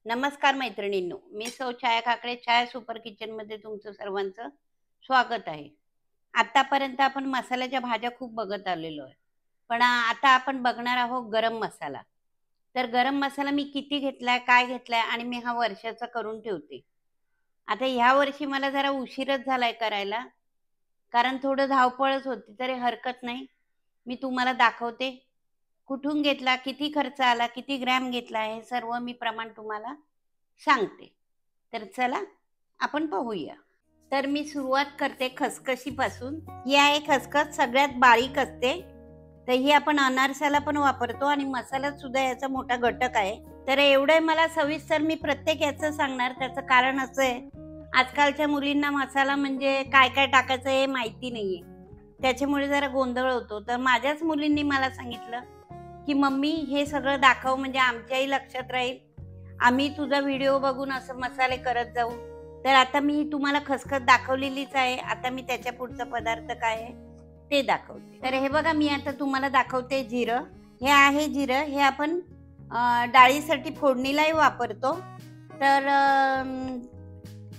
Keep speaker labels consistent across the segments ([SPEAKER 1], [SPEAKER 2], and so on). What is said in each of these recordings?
[SPEAKER 1] नमस्कार मैत्रिणींनो, मी सौ छाया काकडे छाया सुपर किचनमध्ये तुमचं सर्वांचं स्वागत आहे. आतापर्यंत आपण मसाल्याच्या भाज्या खूप बघत आलेलो आहे. पण आता आपण बघणार आहोत गरम मसाला. तर गरम मसाला मी किती घेतलाय, काय घेतलाय आणि मी हा वर्षाचा करून ठेवते. आता ह्या वर्षी मला जरा उशीरच झालाय करायला, कारण थोडं धावपळच होती. तरी हरकत नाही, मी तुम्हाला दाखवते. कुठून घेतला, किती खर्च आला, किती ग्रॅम घेतला, हे सर्व मी प्रमाण तुम्हाला सांगते. तर चला आपण पाहूया. तर मी सुरुवात करते खसखशीपासून. ही आहे खसखस, सगळ्यात बारीक असते. तर ही आपण अनारसाला पण वापरतो आणि मसाल्यात सुद्धा याचा मोठा घटक आहे. तर एवढं मला सविस्तर मी प्रत्येक याचं सांगणार. त्याचं कारण असं आहे, आजकालच्या मुलींना मसाला म्हणजे काय काय टाकायचं हे माहिती नाहीये, त्याच्यामुळे जरा गोंधळ होतो. तर माझ्याच मुलींनी मला सांगितलं की मम्मी हे सगळं दाखव, म्हणजे आमच्याही लक्षात राहील, आम्ही तुझा व्हिडिओ बघून असं मसाले करत जाऊ. तर आता मी तुम्हाला खसखस दाखवलेलीच आहे. आता मी त्याच्या पुढचा पदार्थ काय आहे ते दाखवते. तर हे बघा, मी आता तुम्हाला दाखवते जिरं. हे आहे जिरं. हे आपण डाळीसाठी फोडणीलाही वापरतो. तर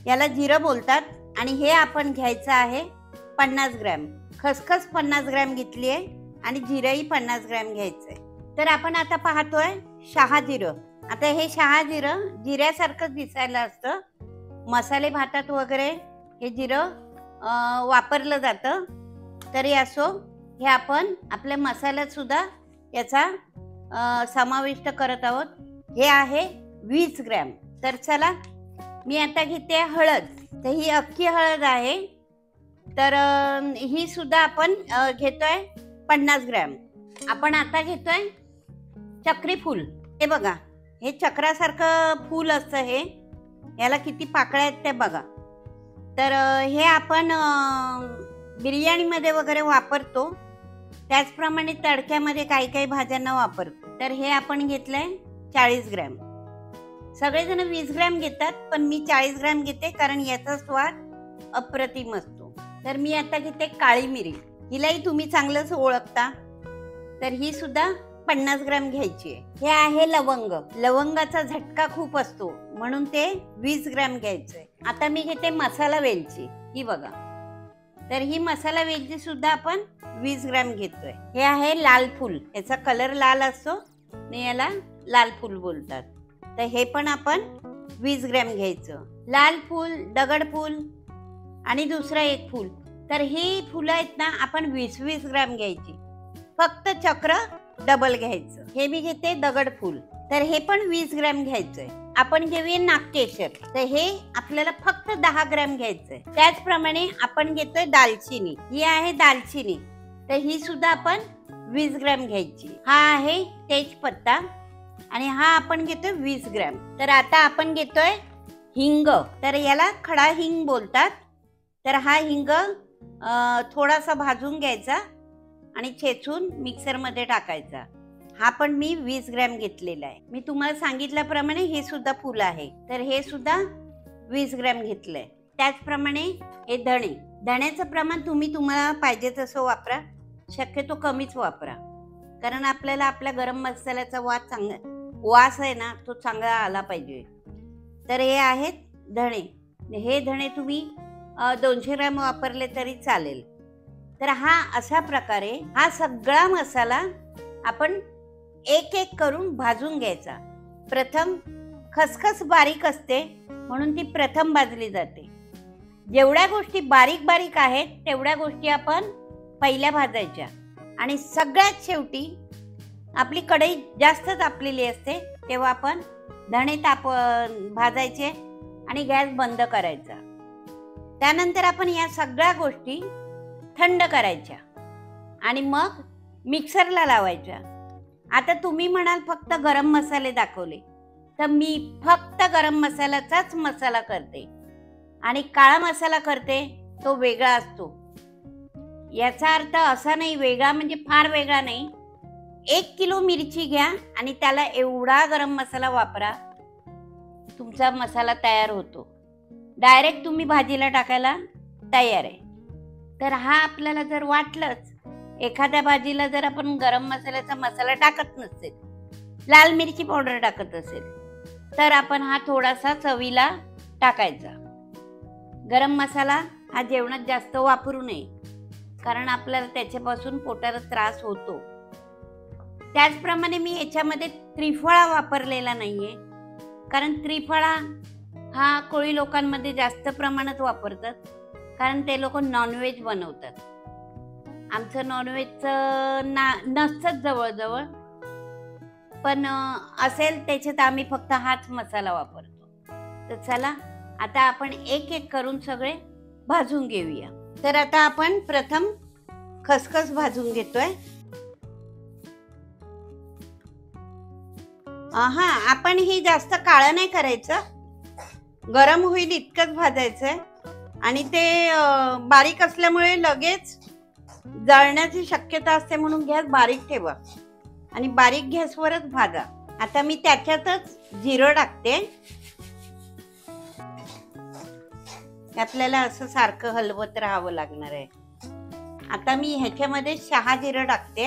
[SPEAKER 1] याला जिरं बोलतात. आणि हे आपण घ्यायचं आहे 50 ग्रॅम. खसखस 50 ग्रॅम घेतली आहे आणि जिरंही 50 ग्रॅम घ्यायचंय. तर आपण आता पाहतोय शहाजिरं. आता हे शहाजिरं जिऱ्यासारखं दिसायला असतं. मसाले भातात वगैरे हे जिरं वापरलं जातं. तरी असो, हे आपण आपल्या मसाल्यात सुद्धा याचा समाविष्ट करत आहोत. हे आहे 20 ग्रॅम. तर चला, मी आता घेते हळद. तर ही अख्खी हळद आहे. तर ही सुद्धा आपण घेतोय 50 ग्रॅम. आपण आता घेतोय चक्री फूल. हे बघा, हे चक्रासारखं फूल असतं. हे याला किती पाकळ्या आहेत ते बघा. तर हे आपण बिर्याणीमध्ये वगैरे वापरतो. त्याचप्रमाणे तडक्यामध्ये काही काही भाज्यांना वापरतो. तर हे आपण घेतलंय 40 ग्रॅम. सगळेजण 20 ग्रॅम घेतात, पण मी 40 ग्रॅम घेते, कारण याचा स्वाद अप्रतिम असतो. तर मी आता घेते काळी मिरी. हिलाही तुम्ही चांगलंच ओळखता. तर ही सुद्धा 50 ग्रॅम घ्यायची आहे. हे आहे लवंग. लवंगाचा झटका खूप असतो, म्हणून ते 20 ग्रॅम घ्यायचंय. आता मी घेते मसाला वेलची. ही बघा. तर ही मसाला वेलची सुद्धा आपण 20 ग्रॅम घेतोय. हे आहे लाल फूल. याचा कलर लाल असतो आणि याला लाल फूल बोलतात. तर हे पण आपण 20 ग्रॅम घ्यायचं. लाल फूल, दगड फूल आणि दुसरा एक फूल. तर ही फुलं आहेत ना, आपण 20-20 ग्रॅम घ्यायची. फक्त चक्र डबल घ्यायचं. हे मी घेते दगड फूल. तर हे पण 20 ग्रॅम घ्यायचंय. आपण घेऊया नागकेशर. तर हे आपल्याला फक्त 10 ग्रॅम घ्यायचंय. त्याचप्रमाणे आपण घेतोय दालचिनी. ही आहे दालचिनी. तर ही सुद्धा आपण 20 ग्रॅम घ्यायची. हा आहे तेजपत्ता आणि हा आपण घेतोय 20 ग्रॅम. तर आता आपण घेतोय हिंग. तर याला खडा हिंग बोलतात. तर हा हिंग थोडासा भाजून घ्यायचा आणि छेचून मिक्सरमध्ये टाकायचा. हा पण मी 20 ग्रॅम घेतलेला आहे. मी तुम्हाला सांगितल्याप्रमाणे हे सुद्धा फूल आहे. तर हे सुद्धा 20 ग्रॅम घेतलंय. त्याचप्रमाणे हे धणे. धण्याचं प्रमाण तुम्हाला पाहिजे तसं वापरा. शक्यतो कमीच वापरा, कारण आपल्याला आपल्या गरम मसाल्याचा वास आहे ना, तो चांगला आला पाहिजे. तर हे आहेत धणे. हे धणे तुम्ही 200 ग्रॅम वापरले तरी चालेल. तर हा अशा प्रकारे हा सगळा मसाला आपण एक एक करून भाजून घ्यायचा. प्रथम खसखस बारीक असते, म्हणून ती प्रथम भाजली जाते. जेवढ्या गोष्टी बारीक बारीक आहेत तेवढ्या गोष्टी आपण पहिल्या भाजायच्या. आणि सगळ्यात शेवटी आपली कढई जास्त तापलेली असते तेव्हा आपण धणे भाजायचे आणि गॅस बंद करायचा. त्यानंतर आपण या सगळ्या गोष्टी थंड करायच्या आणि मग मिक्सरला लावायच्या. आता तुम्ही म्हणाल फक्त गरम मसाले दाखवले, तर मी फक्त गरम मसाल्याचाच मसाला करते आणि काळा मसाला करते, तो वेगळा असतो. याचा अर्थ असा नाही, वेगळा म्हणजे फार वेगळा नाही. 1 किलो मिरची घ्या आणि त्याला एवढा गरम मसाला वापरा, तुमचा मसाला तयार होतो. डायरेक्ट तुम्ही भाजीला टाकायला तयार आहे. तर हा आपल्याला जर वाटलंच, एखाद्या भाजीला जर आपण गरम मसाल्याचा मसाला टाकत नसेल, लाल मिरची पावडर टाकत असेल, तर आपण हा थोडासा चवीला टाकायचा. गरम मसाला हा जेवणात जास्त वापरू नये, कारण आपल्याला त्याच्यापासून पोटाला त्रास होतो. त्याचप्रमाणे मी याच्यामध्ये त्रिफळा वापरलेला नाहीये, कारण त्रिफळा हा कोळी लोकांमध्ये जास्त प्रमाणात वापरतात, कारण ते लोक नॉनव्हेज बनवतात. आमचं नॉनव्हेजचं नसतंच जवळजवळ, पण असेल त्याच्यात आम्ही फक्त हाच मसाला वापरतो. तर चला आता आपण एक एक करून सगळे भाजून घेऊया. तर आता आपण प्रथम खसखस भाजून घेतोय. हा, आपण ही जास्त काळं नाही करायचं, गरम होईल इतकंच भाजायचंय. आणि ते बारीक असल्यामुळे लगेच जळण्याची शक्यता असते, म्हणून गॅस बारीक ठेवा आणि बारीक गॅसवरच भाजा. आता मी त्याच्यातच जिरं टाकते. आपल्याला असं सारखं हलवत राहावं लागणार आहे. आता मी ह्याच्यामध्ये शहा जिरं टाकते.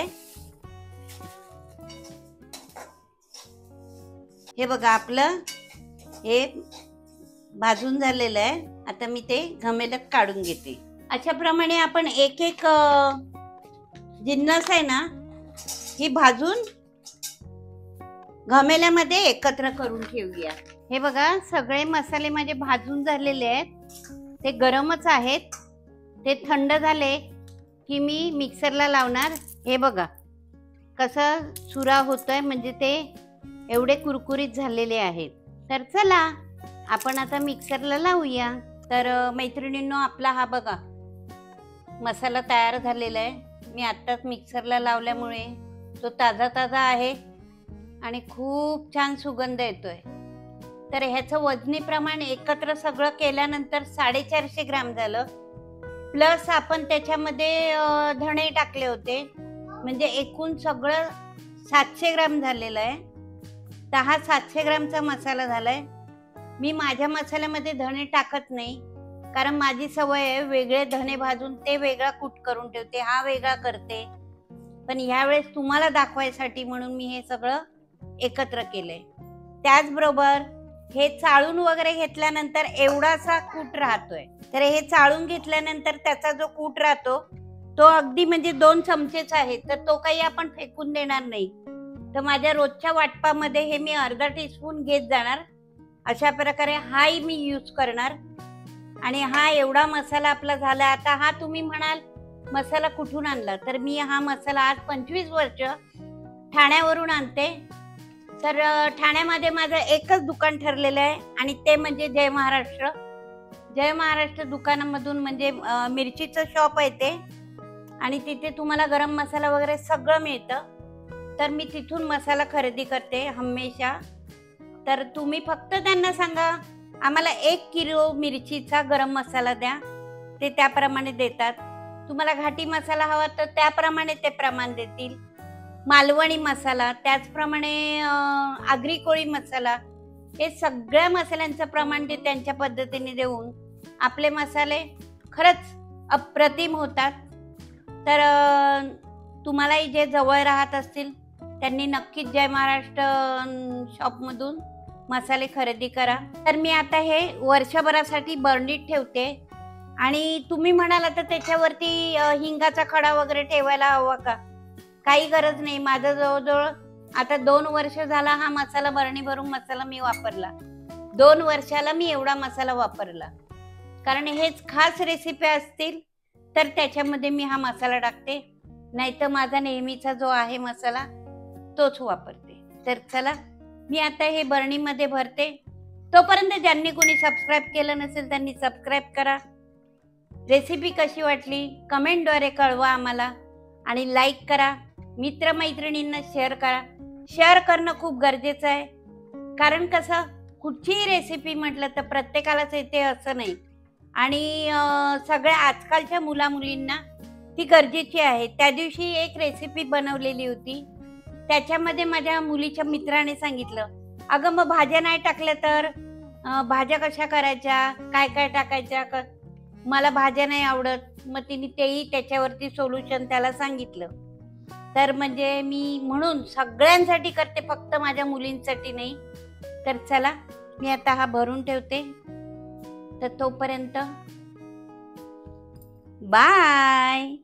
[SPEAKER 1] हे बघा, आपलं हे भाजून झालेलं आहे. आता मी ते घमेल्यात काढून घेते. अशा प्रमाणे आपण एक एक जिन्नस आहे ना, ही भाजून घमेल्यामध्ये एकत्र करून ठेवूया. हे बघा, सगळे मसाले माझे भाजून झालेले आहेत. ते गरमच आहेत. ते थंड झाले की मी मिक्सरला लावणार. हे बघा कसं सुरा होतोय, म्हणजे ते एवढे कुरकुरीत झालेले आहेत. तर चला आपण आता मिक्सरला लावूया. तर मैत्रिणींनो, आपला हा बघा मसाला तयार झालेला आहे. मी आत्ताच मिक्सरला लावल्यामुळे तो ताजा ताजा आहे आणि खूप छान सुगंध येतोय. तर ह्याचं वजनी प्रमाण एकत्र सगळं केल्यानंतर 450 ग्राम झालं. प्लस आपण त्याच्यामध्ये धणे टाकले होते, म्हणजे एकूण सगळं 700 ग्राम झालेलं आहे. तर हा 700 ग्रामचा मसाला झालाय. मी माझ्या मसाल्यामध्ये धणे टाकत नाही, कारण माझी सवय आहे वेगळे धणे भाजून ते वेगळा कूट करून ठेवते, हा वेगळा करते. पण ह्यावेळेस तुम्हाला दाखवायसाठी म्हणून मी हे सगळं एकत्र केलंय. त्याचबरोबर हे चाळून वगैरे घेतल्यानंतर एवढासा कूट राहतोय. तर हे चाळून घेतल्यानंतर त्याचा जो कूट राहतो तो अगदी म्हणजे 2 चमचेच आहे, तर तो काही आपण फेकून देणार नाही. तर माझ्या रोजच्या वाटपामध्ये हे मी अर्धा टीस्पून घेत जाणार. अशा प्रकारे हाही मी यूज करणार. आणि हा एवढा मसाला आपला झाला. आता हा तुम्ही म्हणाल मसाला कुठून आणला, तर मी हा मसाला आज 25 वर्ष ठाण्यावरून आणते. तर ठाण्यामध्ये माझं एकच दुकान ठरलेलं आहे आणि ते म्हणजे जय महाराष्ट्र. जय महाराष्ट्र दुकानामधून म्हणजे मिरचीचं शॉप आहे ते, आणि तिथे तुम्हाला गरम मसाला वगैरे सगळं मिळतं. तर मी तिथून मसाला खरेदी करते हमेशा. तर तुम्ही फक्त त्यांना सांगा आम्हाला 1 किलो मिरचीचा गरम मसाला द्या, ते त्याप्रमाणे देतात. तुम्हाला घाटी मसाला हवा तर त्याप्रमाणे ते प्रमाण देतील. मालवणी मसाला, त्याचप्रमाणे आगरी कोळी मसाला, हे सगळ्या मसाल्यांचं प्रमाण ते त्यांच्या पद्धतीने देऊन आपले मसाले खरंच अप्रतिम होतात. तर तुम्हालाही जे जवळ राहत असतील त्यांनी नक्कीच जय महाराष्ट्र शॉपमधून मसाले खरेदी करा. तर मी आता हे वर्षभरासाठी बर्नीत ठेवते. आणि तुम्ही म्हणाला तर त्याच्यावरती हिंगाचा खडा वगैरे ठेवायला हवा का? काही गरज नाही. माझं जवळजवळ आता 2 वर्ष झाला हा मसाला बरणी भरून मसाला मी वापरला. 2 वर्षाला मी एवढा मसाला वापरला, कारण हेच खास रेसिपी असतील तर त्याच्यामध्ये मी हा मसाला टाकते, नाहीतर माझा नेहमीचा जो आहे मसाला तोच वापरते. तर चला मी आता हे बरणीमध्ये भरते. तोपर्यंत ज्यांनी कोणी सबस्क्राईब केलं नसेल त्यांनी सबस्क्राईब करा. रेसिपी कशी वाटली कमेंटद्वारे कळवा आम्हाला, आणि लाईक करा. मित्रमैत्रिणींना शेअर करा. शेअर करणं खूप गरजेचं आहे, कारण कसं कुठचीही रेसिपी म्हटलं तर प्रत्येकालाच येते असं नाही. आणि सगळ्या आजकालच्या मुलामुलींना ती गरजेची आहे. त्या दिवशी एक रेसिपी बनवलेली होती, त्याच्यामध्ये माझ्या मुलीच्या मित्राने सांगितलं, अगं मग भाज्या नाही टाकल्या तर भाज्या कशा करायच्या, काय काय टाकायच्या, मला भाज्या नाही आवडत. मग तिने तेही त्याच्यावरती सोल्युशन त्याला सांगितलं. तर म्हणजे मी म्हणून सगळ्यांसाठी करते, फक्त माझ्या मुलींसाठी नाही. तर चला मी आता हा भरून ठेवते, तर तोपर्यंत बाय.